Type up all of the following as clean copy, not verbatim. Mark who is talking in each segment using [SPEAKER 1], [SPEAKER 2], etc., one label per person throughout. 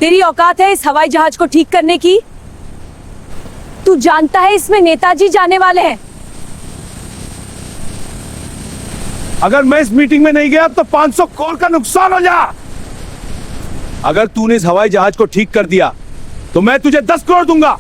[SPEAKER 1] तेरी औकात है इस हवाई जहाज को ठीक करने की? तू जानता है इसमें नेताजी जाने वाले हैं।
[SPEAKER 2] अगर मैं इस मीटिंग में नहीं गया तो 500 करोड़ का नुकसान हो जा। अगर तूने इस हवाई जहाज को ठीक कर दिया तो मैं तुझे 10 करोड़ दूंगा।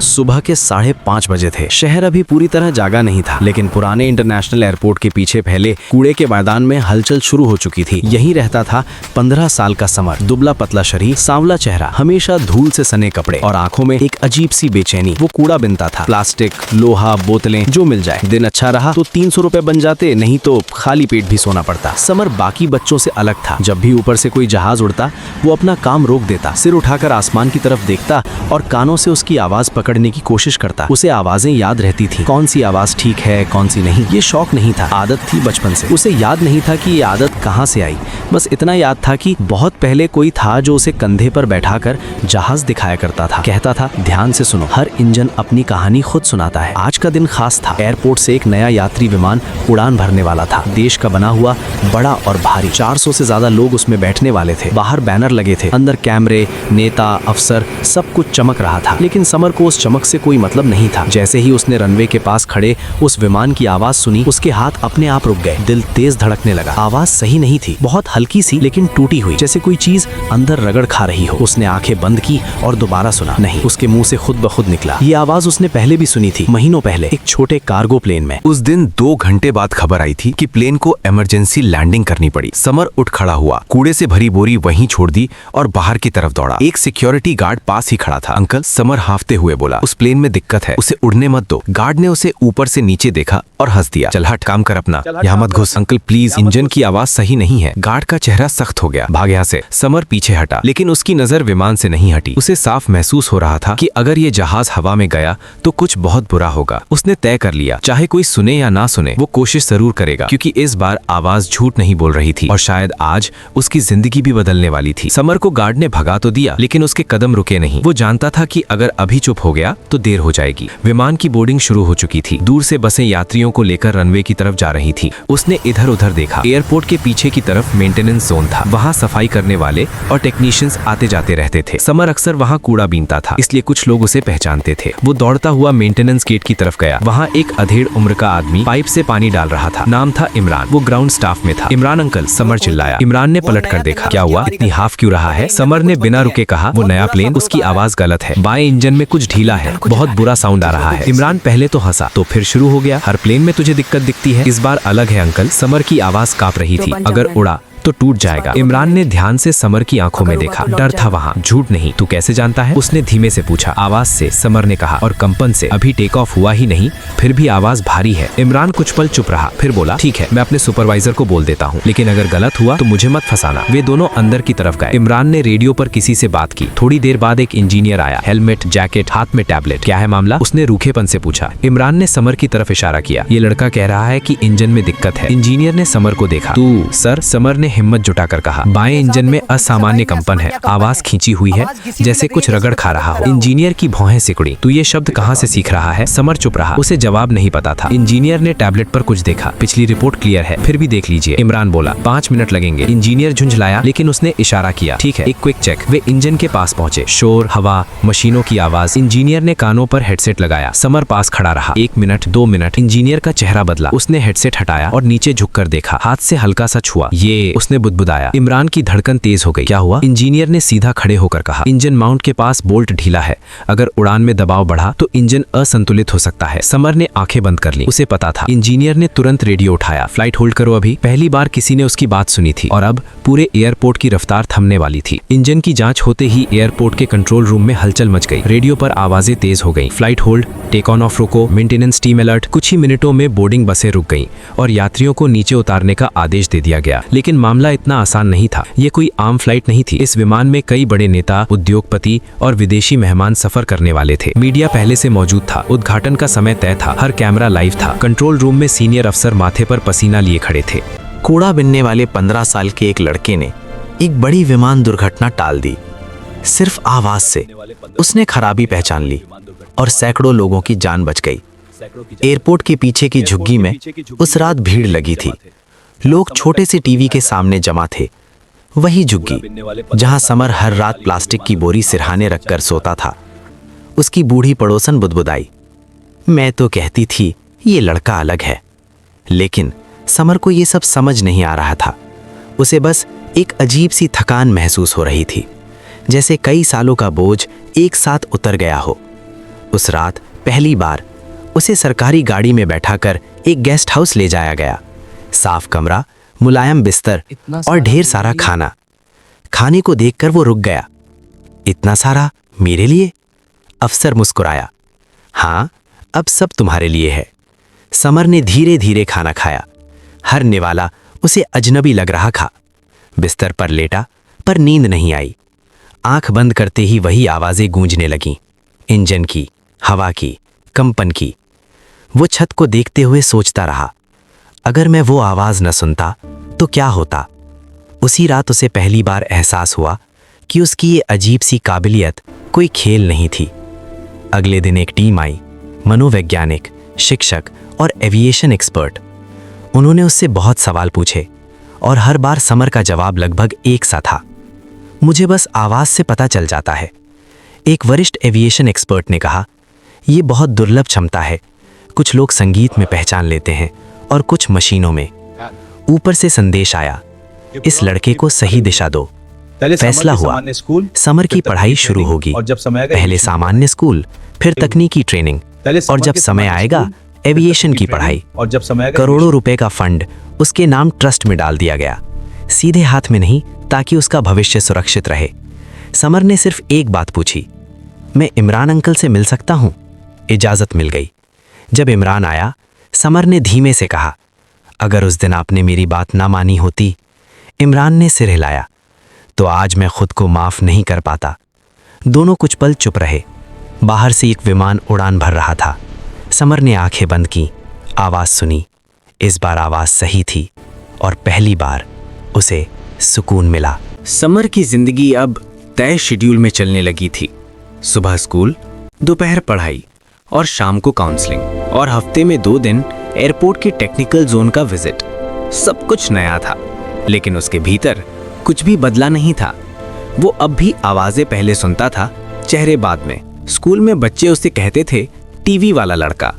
[SPEAKER 3] सुबह के 5:30 बजे थे। शहर अभी पूरी तरह जागा नहीं था, लेकिन पुराने इंटरनेशनल एयरपोर्ट के पीछे फैले कूड़े के मैदान में हलचल शुरू हो चुकी थी। यहीं रहता था 15 साल का समर। दुबला पतला शरीर, सांवला चेहरा, हमेशा धूल से सने कपड़े और आंखों में एक अजीब सी बेचैनी। वो कूड़ा बिनता था, प्लास्टिक, लोहा, बोतलें, जो मिल जाए। दिन अच्छा रहा तो 300 रुपए बन जाते, नहीं तो खाली पेट भी सोना पड़ता। समर बाकी बच्चों से अलग था। जब भी ऊपर से कोई जहाज उड़ता, वो अपना काम रोक देता, सिर उठाकर आसमान की तरफ देखता और कानों से उसकी आवाज पकड़ने की कोशिश करता। उसे आवाजें याद रहती थी, कौन सी आवाज ठीक है, कौन सी नहीं। ये शौक नहीं था, आदत थी बचपन से। उसे याद नहीं था कि ये आदत कहाँ से आई। बस इतना याद था कि बहुत पहले कोई था जो उसे कंधे पर बैठाकर जहाज दिखाया करता था। कहता था, ध्यान से सुनो, हर इंजन अपनी कहानी खुद सुनाता है। आज का दिन खास था। एयरपोर्ट से एक नया यात्री विमान उड़ान भरने वाला था। देश का बना हुआ, बड़ा और भारी। 400 से ज्यादा लोग उसमें बैठने वाले थे। बाहर बैनर लगे थे, अंदर कैमरे, नेता, अफसर, सब कुछ चमक रहा था। लेकिन समर को उस चमक से कोई मतलब नहीं था। जैसे ही उसने रनवे के पास खड़े उस विमान की आवाज सुनी, उसके हाथ अपने आप रुक गए। दिल तेज धड़कने लगा। आवाज सही नहीं थी, बहुत हल्की सी, लेकिन टूटी हुई, जैसे कोई चीज अंदर रगड़ खा रही हो। उसने आंखें बंद की और दोबारा सुना। नहीं, उसके मुंह से खुद ब खुद निकला। ये आवाज उसने पहले भी सुनी थी, महीनों पहले, एक छोटे कार्गो प्लेन में।
[SPEAKER 4] उस दिन 2 घंटे बाद खबर आई थी कि प्लेन को इमरजेंसी लैंडिंग करनी पड़ी। समर उठ खड़ा हुआ, कूड़े से भरी बोरी वहीं छोड़ दी और बाहर की तरफ दौड़ा। एक सिक्योरिटी गार्ड पास ही खड़ा था। अंकल, समर हांफते हुए बोला, उस प्लेन में दिक्कत है, उसे उड़ने मत दो। गार्ड ने उसे ऊपर से नीचे देखा और हंस दिया। चल हट, काम कर अपना, यहाँ मत घुस। अंकल प्लीज, इंजन की आवाज सही नहीं है। गार्ड का चेहरा सख्त हो गया। भाग यहाँ से। समर पीछे हटा, लेकिन उसकी नजर विमान से नहीं हटी। उसे साफ महसूस हो रहा था कि अगर ये जहाज हवा में गया तो कुछ बहुत बुरा होगा। उसने तय कर लिया, चाहे कोई सुने या ना सुने, वो कोशिश जरूर करेगा, क्योंकि इस बार आवाज झूठ नहीं बोल रही थी और शायद आज उसकी जिंदगी भी बदलने वाली थी। समर को गार्ड ने भगा तो दिया, लेकिन उसके कदम रुके नहीं। वो जानता था कि अगर अभी चुप हो गया तो देर हो जाएगी। विमान की बोर्डिंग शुरू हो चुकी थी। दूर से बसें यात्रियों को लेकर रनवे की तरफ जा रही थी। उसने इधर उधर देखा। एयरपोर्ट के पीछे की तरफ मेंटेनेंस जोन था। वहाँ सफाई करने वाले और टेक्नीशियंस आते जाते रहते थे। समर अक्सर वहाँ कूड़ा बीनता था, इसलिए कुछ लोग उसे पहचानते थे। वो दौड़ता हुआ मेंटेनेंस गेट की तरफ गया। वहाँ एक अधेड़ उम्र का आदमी पाइप से पानी डाल रहा था। नाम था इमरान। वो ग्राउंड स्टाफ में था। इमरान अंकल, समर चिल्लाया। इमरान ने पलट कर देखा। क्या हुआ, इतनी हाफ क्यों रहा है? समर ने बिना रुके कहा, वो नया प्लेन, उसकी आवाज गलत है। बाएं इंजन में कुछ ढीला है, बहुत बुरा साउंड आ रहा है। इमरान पहले तो हंसा, तो फिर शुरू हो गया। हर प्लेन में तुझे दिक्कत दिखती है, इस बार अलग है अंकल। समर की आवाज कांप रही थी। अगर उड़ा तो टूट जाएगा। इमरान ने ध्यान से समर की आंखों में देखा। डर था वहाँ, झूठ नहीं। तू कैसे जानता है? उसने धीमे से पूछा। आवाज से, समर ने कहा, और कंपन से। अभी टेक ऑफ हुआ ही नहीं, फिर भी आवाज भारी है। इमरान कुछ पल चुप रहा, फिर बोला, ठीक है, मैं अपने सुपरवाइजर को बोल देता हूँ, लेकिन अगर गलत हुआ तो मुझे मत फंसाना। वे दोनों अंदर की तरफ गए। इमरान ने रेडियो पर किसी से बात की। थोड़ी देर बाद एक इंजीनियर आया, हेलमेट, जैकेट, हाथ में टैबलेट। क्या है मामला? उसने रूखेपन से पूछा। इमरान ने समर की तरफ इशारा किया। ये लड़का कह रहा है कि इंजन में दिक्कत है। इंजीनियर ने समर को देखा। तू सर? समर ने हिम्मत जुटाकर कहा। बाएं इंजन में असामान्य कंपन है, आवाज खींची हुई है, जैसे कुछ रगड़ खा रहा हो। इंजीनियर की भौहें सिकुड़ी। तू ये शब्द कहाँ से सीख रहा है? समर चुप रहा, उसे जवाब नहीं पता था। इंजीनियर ने टैबलेट पर कुछ देखा। पिछली रिपोर्ट क्लियर है, फिर भी देख लीजिए। इमरान बोला, 5 मिनट लगेंगे। इंजीनियर झुंझलाया, लेकिन उसने इशारा किया। ठीक है, एक क्विक चेक। वे इंजन के पास पहुंचे। शोर, हवा, मशीनों की आवाज। इंजीनियर ने कानों पर हेडसेट लगाया। समर पास खड़ा रहा। 1 मिनट, 2 मिनट। इंजीनियर का चेहरा बदला। उसने हेडसेट हटाया और नीचे झुककर देखा। हाथ से हल्का सा छुआ। ये, उसने बुदबुदाया। इमरान की धड़कन तेज हो गई। क्या हुआ? इंजीनियर ने सीधा खड़े होकर कहा। इंजन माउंट के पास बोल्ट ढीला है, अगर उड़ान में दबाव बढ़ा तो इंजन असंतुलित हो सकता है। समर ने आंखें बंद कर ली, उसे पता था। इंजीनियर ने तुरंत रेडियो उठाया। फ्लाइट होल्ड करो अभी। पहली बार किसी ने उसकी बात सुनी थी और अब पूरे एयरपोर्ट की रफ्तार थमने वाली थी। इंजन की जांच होते ही एयरपोर्ट के कंट्रोल रूम में हलचल मच गई। रेडियो पर आवाजें तेज हो गई। Flight hold, take on off रोको, मेंटेनेंस टीम अलर्ट। कुछ ही मिनटों में बोर्डिंग बसें रुक गईं और यात्रियों को नीचे उतारने का आदेश दे दिया गया। लेकिन मामला इतना आसान नहीं था। ये कोई आम फ्लाइट नहीं थी। इस विमान में कई बड़े नेता, उद्योगपति और विदेशी मेहमान सफर करने वाले थे। मीडिया पहले से मौजूद था। उद्घाटन का समय तय था। हर कैमरा लाइव था। कंट्रोल रूम में सीनियर अफसर माथे पर पसीना लिए खड़े थे।
[SPEAKER 3] कूड़ा बिनने वाले 15 साल के एक लड़के ने एक बड़ी विमान दुर्घटना टाल दी। सिर्फ आवाज से उसने खराबी पहचान ली और सैकड़ों लोगों की जान बच गई। एयरपोर्ट के पीछे की झुग्गी में उस रात भीड़ लगी थी। लोग छोटे से टीवी के सामने जमा थे। वही झुग्गी जहां समर हर रात प्लास्टिक की बोरी सिरहाने रखकर सोता था। उसकी बूढ़ी पड़ोसन बुदबुदाई, मैं तो कहती थी ये लड़का अलग है। लेकिन समर को ये सब समझ नहीं आ रहा था। उसे बस एक अजीब सी थकान महसूस हो रही थी, जैसे कई सालों का बोझ एक साथ उतर गया हो। उस रात पहली बार उसे सरकारी गाड़ी में बैठाकर एक गेस्ट हाउस ले जाया गया। साफ कमरा, मुलायम बिस्तर और ढेर सारा खाना। खाने को देखकर वो रुक गया। इतना सारा मेरे लिए? अफसर मुस्कुराया। हाँ, अब सब तुम्हारे लिए है। समर ने धीरे धीरे खाना खाया। हर निवाला उसे अजनबी लग रहा था। बिस्तर पर लेटा, पर नींद नहीं आई। आंख बंद करते ही वही आवाजें गूंजने लगीं, इंजन की, हवा की, कंपन की। वो छत को देखते हुए सोचता रहा, अगर मैं वो आवाज न सुनता तो क्या होता। उसी रात उसे पहली बार एहसास हुआ कि उसकी ये अजीब सी काबिलियत कोई खेल नहीं थी। अगले दिन एक टीम आई, मनोवैज्ञानिक, शिक्षक और एविएशन एक्सपर्ट। उन्होंने उससे बहुत सवाल पूछे और हर बार समर का जवाब लगभग एक सा था, मुझे बस आवाज से पता चल जाता है। एक वरिष्ठ एविएशन एक्सपर्ट ने कहा, यह बहुत दुर्लभ क्षमता है। कुछ लोग संगीत में पहचान लेते हैं और कुछ मशीनों में। ऊपर से संदेश आया, इस लड़के को सही दिशा दो। फैसला हुआ, समर की पढ़ाई शुरू होगी। पहले सामान्य स्कूल, फिर तकनीकी ट्रेनिंग, और जब समय आएगा एविएशन की पढ़ाई। करोड़ों रुपए का फंड उसके नाम ट्रस्ट में डाल दिया गया, सीधे हाथ में नहीं, ताकि उसका भविष्य सुरक्षित रहे। समर ने सिर्फ एक बात पूछी, मैं इमरान अंकल से मिल सकता हूं? इजाजत मिल गई। जब इमरान आया, समर ने धीमे से कहा, अगर उस दिन आपने मेरी बात ना मानी होती। इमरान ने सिर हिलाया, तो आज मैं खुद को माफ नहीं कर पाता। दोनों कुछ पल चुप रहे। बाहर से एक विमान उड़ान भर रहा था। समर ने आंखें बंद की, आवाज सुनी। इस बार आवाज सही थी और पहली बार उसे सुकून मिला। समर की जिंदगी अब तय शेड्यूल में चलने लगी थी। सुबह स्कूल, दोपहर पढ़ाई और शाम को काउंसलिंग, और हफ्ते में 2 दिन एयरपोर्ट के टेक्निकल जोन का विजिट। सब कुछ नया था, लेकिन उसके भीतर कुछ भी बदला नहीं था। वो अब भी आवाजें पहले सुनता था, चेहरे बाद में। स्कूल में बच्चे उसे कहते थे टीवी वाला लड़का।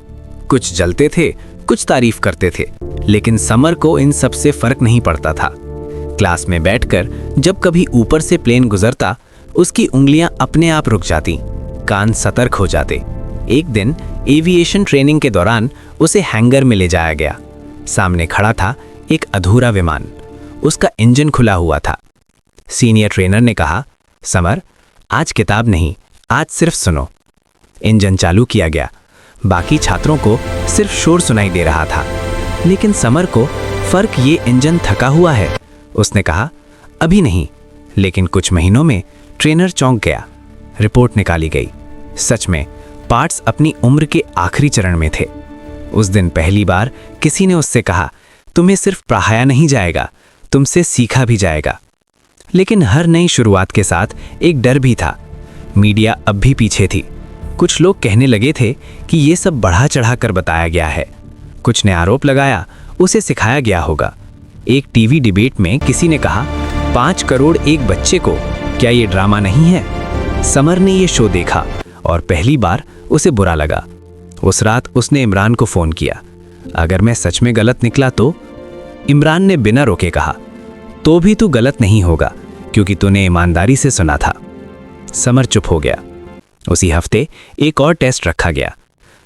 [SPEAKER 3] कुछ जलते थे, कुछ तारीफ करते थे, लेकिन समर को इन सब से फर्क नहीं पड़ता था। क्लास में बैठकर जब कभी ऊपर से प्लेन गुजरता, उसकी उंगलियां अपने आप रुक जाती, कान सतर्क हो जाते। एक दिन एविएशन ट्रेनिंग के दौरान उसे हैंगर में ले जाया गया। सामने खड़ा था एक अधूरा विमान, उसका इंजन खुला हुआ था। सीनियर ट्रेनर ने कहा, समर, आज किताब नहीं, आज सिर्फ सुनो। इंजन चालू किया गया। बाकी छात्रों को सिर्फ शोर सुनाई दे रहा था, लेकिन समर को फर्क ये इंजन थका हुआ है। उसने कहा, अभी नहीं। लेकिन कुछ महीनों में ट्रेनर चौंक गया। रिपोर्ट निकाली गई। सच में पार्ट्स अपनी उम्र के आखिरी चरण में थे। उस दिन पहली बार किसी ने उससे कहा, तुम्हें सिर्फ पढ़ाया नहीं जाएगा, तुमसे सीखा भी जाएगा। लेकिन हर नई शुरुआत के साथ एक डर भी था। मीडिया अब भी पीछे थी। कुछ लोग कहने लगे थे कि ये सब बढ़ा चढ़ा कर बताया गया है। कुछ ने आरोप लगाया उसे सिखाया गया होगा। एक टीवी डिबेट में किसी ने कहा, 5 करोड़ एक बच्चे को, क्या ये ड्रामा नहीं है? समर ने ये शो देखा और पहली बार उसे बुरा लगा। उस रात उसने इमरान को फोन किया। अगर मैं सच में गलत निकला तो? इमरान ने बिना रोके कहा, तो भी तू गलत नहीं होगा, क्योंकि तूने ईमानदारी से सुना था। समर चुप हो गया। उसी हफ्ते एक और टेस्ट रखा गया।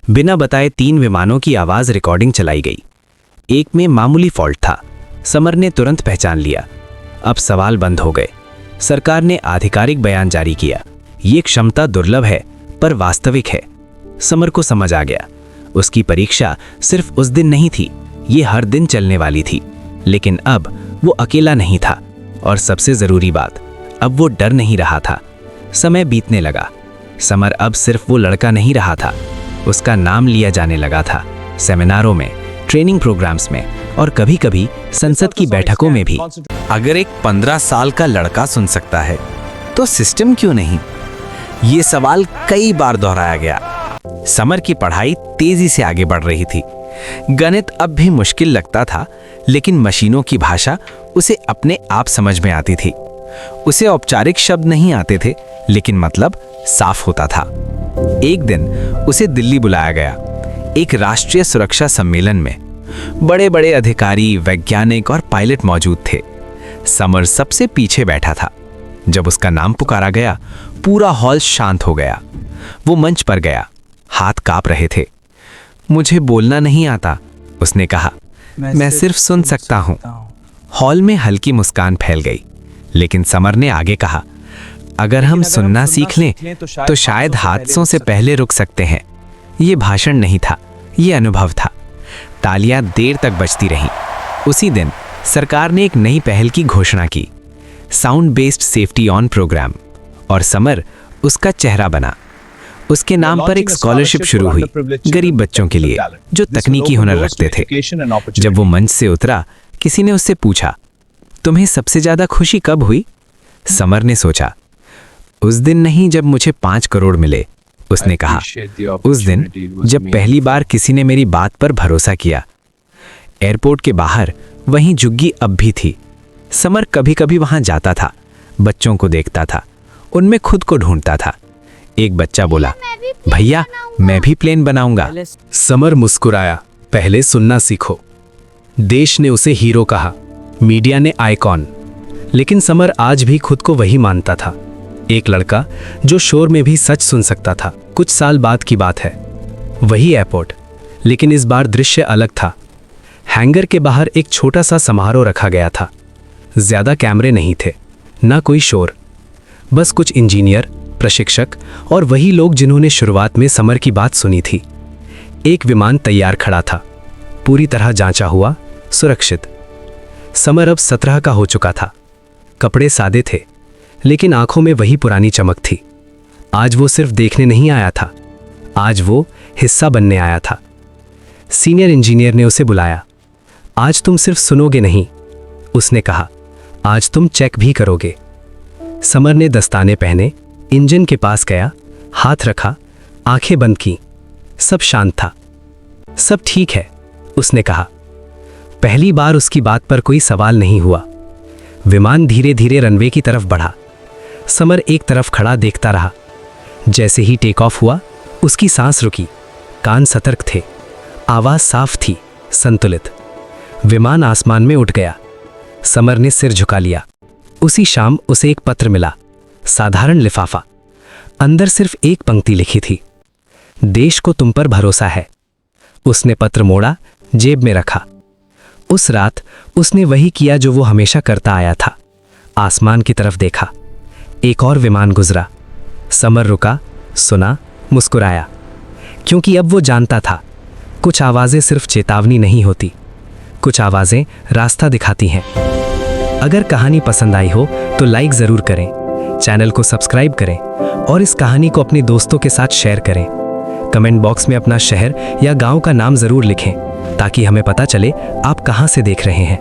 [SPEAKER 3] बिना बताए 3 विमानों की आवाज रिकॉर्डिंग चलाई गई। एक में मामूली फॉल्ट था। समर ने तुरंत पहचान लिया। अब सवाल बंद हो गए। सरकार ने आधिकारिक बयान जारी किया, ये क्षमता दुर्लभ है पर वास्तविक है। समर को समझ आ गया, उसकी परीक्षा सिर्फ उस दिन नहीं थी, ये हर दिन चलने वाली थी। लेकिन अब वो अकेला नहीं था, और सबसे जरूरी बात, अब वो डर नहीं रहा था। समय बीतने लगा। समर अब सिर्फ वो लड़का नहीं रहा था, उसका नाम लिया जाने लगा था। सेमिनारों में, ट्रेनिंग प्रोग्राम्स में और कभी-कभी संसद की बैठकों में भी।
[SPEAKER 4] अगर एक 15 साल का लड़का सुन सकता है, तो सिस्टम क्यों नहीं? ये सवाल कई बार दोहराया गया। समर की पढ़ाई तेजी से आगे बढ़ रही थी, गणित अब भी मुश्किल लगता था, लेकिन मशीनों की भाषा उसे अपने आप समझ में आती थी। उसे औपचारिक शब्द नहीं आते थे, लेकिन मतलब साफ होता था। एक दिन उसे दिल्ली बुलाया गया, एक राष्ट्रीय सुरक्षा सम्मेलन में। बड़े बड़े अधिकारी, वैज्ञानिक और पायलट मौजूद थे। समर सबसे पीछे बैठा था। जब उसका नाम पुकारा गया, पूरा हॉल शांत हो गया। वो मंच पर गया, हाथ कांप रहे थे। मुझे बोलना नहीं आता, उसने कहा। मैं सिर्फ सुन सकता हूँ। हॉल में हल्की मुस्कान फैल गई, लेकिन समर ने आगे कहा, अगर हम सुनना सीख लें तो शायद हादसों से पहले रुक सकते हैं। ये भाषण नहीं था, ये अनुभव था। तालियां देर तक बजती रहीं। उसी दिन सरकार ने एक नई पहल की घोषणा की, sound based safety on program, और समर उसका चेहरा बना। उसके नाम पर एक स्कॉलरशिप शुरू हुई गरीब बच्चों के लिए जो तकनीकी हुनर रखते थे। जब वो मंच से उतरा, किसी ने उससे पूछा, तुम्हें सबसे ज्यादा खुशी कब हुई? समर ने सोचा, उस दिन नहीं जब मुझे 5 करोड़ मिले। उसने कहा, उस दिन जब पहली बार किसी ने मेरी बात पर भरोसा किया। एयरपोर्ट के बाहर वहीं जुग्गी अब भी थी। समर कभी कभी वहां जाता था, बच्चों को देखता था, उनमें खुद को ढूंढता था। एक बच्चा बोला, भैया मैं भी प्लेन बनाऊंगा।
[SPEAKER 3] समर मुस्कुराया, पहले सुनना सीखो। देश ने उसे हीरो कहा, मीडिया ने आइकॉन, लेकिन समर आज भी खुद को वही मानता था, एक लड़का जो शोर में भी सच सुन सकता था। कुछ साल बाद की बात है, वही एयरपोर्ट, लेकिन इस बार दृश्य अलग था। हैंगर के बाहर एक छोटा सा समारोह रखा गया था। ज्यादा कैमरे नहीं थे, ना कोई शोर, बस कुछ इंजीनियर, प्रशिक्षक और वही लोग जिन्होंने शुरुआत में समर की बात सुनी थी। एक विमान तैयार खड़ा था, पूरी तरह जांचा हुआ, सुरक्षित। समर अब 17 का हो चुका था। कपड़े सादे थे, लेकिन आंखों में वही पुरानी चमक थी। आज वो सिर्फ देखने नहीं आया था, आज वो हिस्सा बनने आया था। सीनियर इंजीनियर ने उसे बुलाया। आज तुम सिर्फ सुनोगे नहीं, उसने कहा, आज तुम चेक भी करोगे। समर ने दस्ताने पहने, इंजन के पास गया, हाथ रखा, आंखें बंद की। सब शांत था। सब ठीक है, उसने कहा। पहली बार उसकी बात पर कोई सवाल नहीं हुआ। विमान धीरे धीरे रनवे की तरफ बढ़ा। समर एक तरफ खड़ा देखता रहा। जैसे ही टेक ऑफ हुआ, उसकी सांस रुकी, कान सतर्क थे, आवाज साफ थी, संतुलित। विमान आसमान में उठ गया। समर ने सिर झुका लिया। उसी शाम उसे एक पत्र मिला, साधारण लिफाफा। अंदर सिर्फ एक पंक्ति लिखी थी, देश को तुम पर भरोसा है। उसने पत्र मोड़ा, जेब में रखा। उस रात उसने वही किया जो वो हमेशा करता आया था। आसमान की तरफ देखा। एक और विमान गुजरा। समर रुका, सुना, मुस्कुराया, क्योंकि अब वो जानता था, कुछ आवाजें सिर्फ चेतावनी नहीं होती, कुछ आवाजें रास्ता दिखाती हैं। अगर कहानी पसंद आई हो तो लाइक जरूर करें, चैनल को सब्सक्राइब करें और इस कहानी को अपने दोस्तों के साथ शेयर करें। कमेंट बॉक्स में अपना शहर या गांव का नाम जरूर लिखें ताकि हमें पता चले आप कहां से देख रहे हैं।